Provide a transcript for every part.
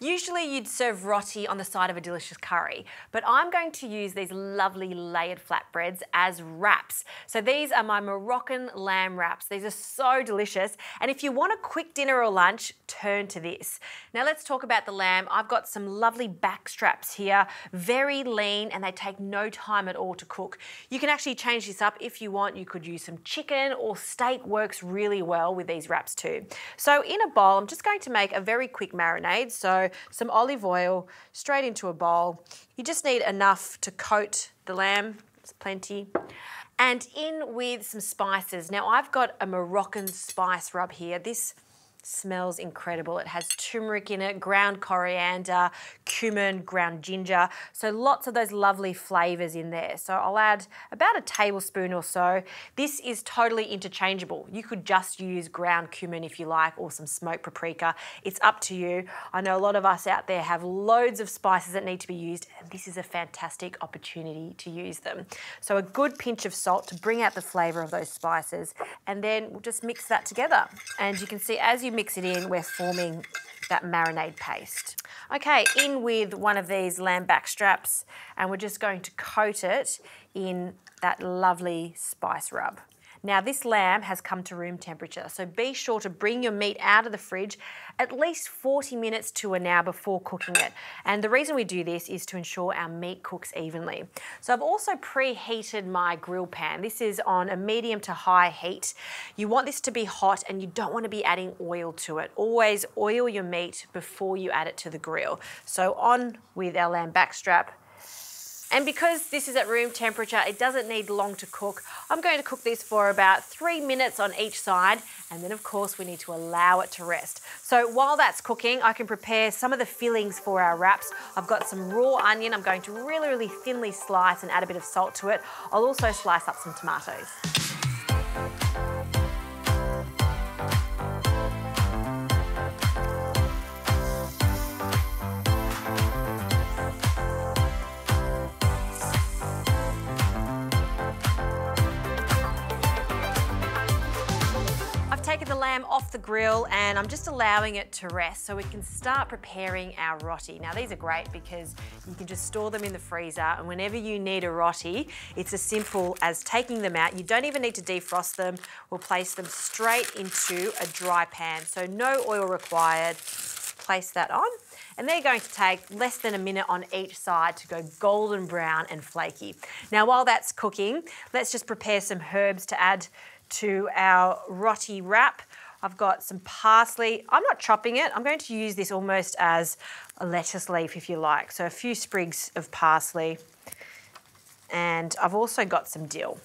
Usually you'd serve roti on the side of a delicious curry, but I'm going to use these lovely layered flatbreads as wraps. So these are my Moroccan lamb wraps. These are so delicious. And if you want a quick dinner or lunch, turn to this. Now let's talk about the lamb. I've got some lovely back straps here, very lean, and they take no time at all to cook. You can actually change this up if you want. You could use some chicken or steak, works really well with these wraps too. So in a bowl, I'm just going to make a very quick marinade. So some olive oil straight into a bowl. You just need enough to coat the lamb, it's plenty. And in with some spices. Now I've got a Moroccan spice rub here. This smells incredible. It has turmeric in it, ground coriander, cumin, ground ginger. So lots of those lovely flavours in there. So I'll add about a tablespoon or so. This is totally interchangeable. You could just use ground cumin if you like, or some smoked paprika. It's up to you. I know a lot of us out there have loads of spices that need to be used, and this is a fantastic opportunity to use them. So a good pinch of salt to bring out the flavour of those spices, and then we'll just mix that together. And you can see as you mix it in, we're forming that marinade paste. Okay, in with one of these lamb back straps, and we're just going to coat it in that lovely spice rub. Now this lamb has come to room temperature, so be sure to bring your meat out of the fridge at least 40 minutes to an hour before cooking it. And the reason we do this is to ensure our meat cooks evenly. So I've also preheated my grill pan. This is on a medium to high heat. You want this to be hot and you don't want to be adding oil to it. Always oil your meat before you add it to the grill. So on with our lamb backstrap. And because this is at room temperature, it doesn't need long to cook. I'm going to cook this for about 3 minutes on each side, and then of course we need to allow it to rest. So while that's cooking, I can prepare some of the fillings for our wraps. I've got some raw onion I'm going to really thinly slice and add a bit of salt to it. I'll also slice up some tomatoes. Taken the lamb off the grill and I'm just allowing it to rest so we can start preparing our roti. Now these are great because you can just store them in the freezer, and whenever you need a roti, it's as simple as taking them out. You don't even need to defrost them. We'll place them straight into a dry pan, so no oil required. Place that on, and they're going to take less than a minute on each side to go golden brown and flaky. Now while that's cooking, let's just prepare some herbs to add to our roti wrap. I've got some parsley. I'm not chopping it. I'm going to use this almost as a lettuce leaf if you like. So a few sprigs of parsley. And I've also got some dill.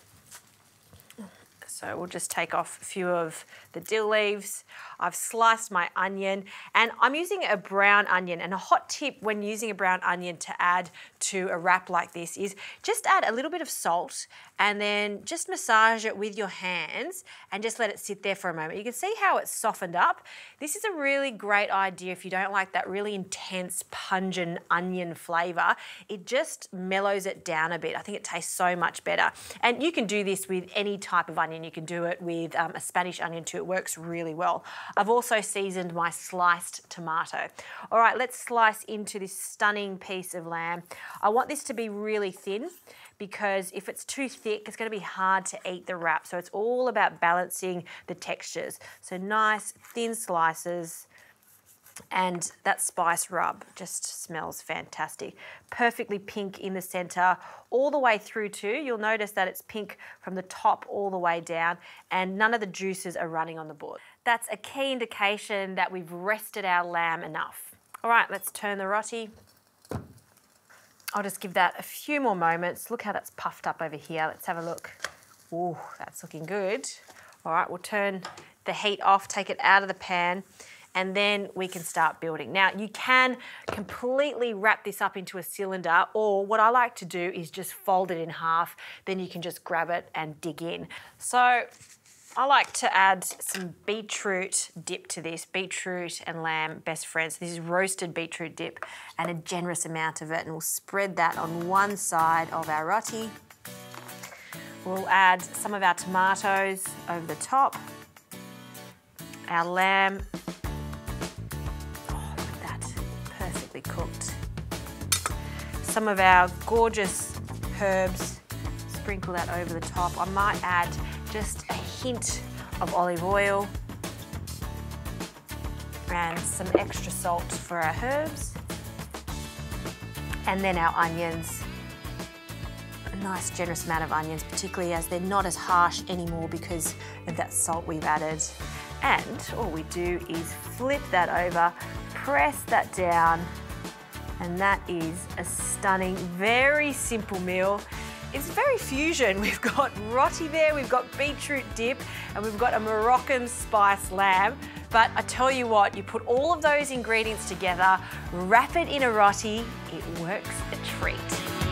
So we'll just take off a few of the dill leaves. I've sliced my onion, and I'm using a brown onion. And a hot tip when using a brown onion to add to a wrap like this is just add a little bit of salt and then just massage it with your hands and just let it sit there for a moment. You can see how it's softened up. This is a really great idea if you don't like that really intense, pungent onion flavour. It just mellows it down a bit. I think it tastes so much better. And you can do this with any type of onion. You can do it with a Spanish onion too. It works really well. I've also seasoned my sliced tomato. All right, let's slice into this stunning piece of lamb. I want this to be really thin because if it's too thick, it's going to be hard to eat the wrap. So it's all about balancing the textures. So nice thin slices. And that spice rub just smells fantastic. Perfectly pink in the centre, all the way through too. You'll notice that it's pink from the top all the way down, and none of the juices are running on the board. That's a key indication that we've rested our lamb enough. All right, let's turn the roti. I'll just give that a few more moments. Look how that's puffed up over here. Let's have a look. Ooh, that's looking good. All right, we'll turn the heat off, take it out of the pan, and then we can start building. Now, you can completely wrap this up into a cylinder, or what I like to do is just fold it in half, then you can just grab it and dig in. So I like to add some beetroot dip to this. Beetroot and lamb, best friends. This is roasted beetroot dip, and a generous amount of it, and we'll spread that on one side of our roti. We'll add some of our tomatoes over the top, our lamb. some of our gorgeous herbs. Sprinkle that over the top. I might add just a hint of olive oil and some extra salt for our herbs. And then our onions. A nice generous amount of onions, particularly as they're not as harsh anymore because of that salt we've added. And all we do is flip that over, press that down, and that is a stunning, very simple meal. It's very fusion. We've got roti there, we've got beetroot dip, and we've got a Moroccan spiced lamb. But I tell you what, you put all of those ingredients together, wrap it in a roti, it works a treat.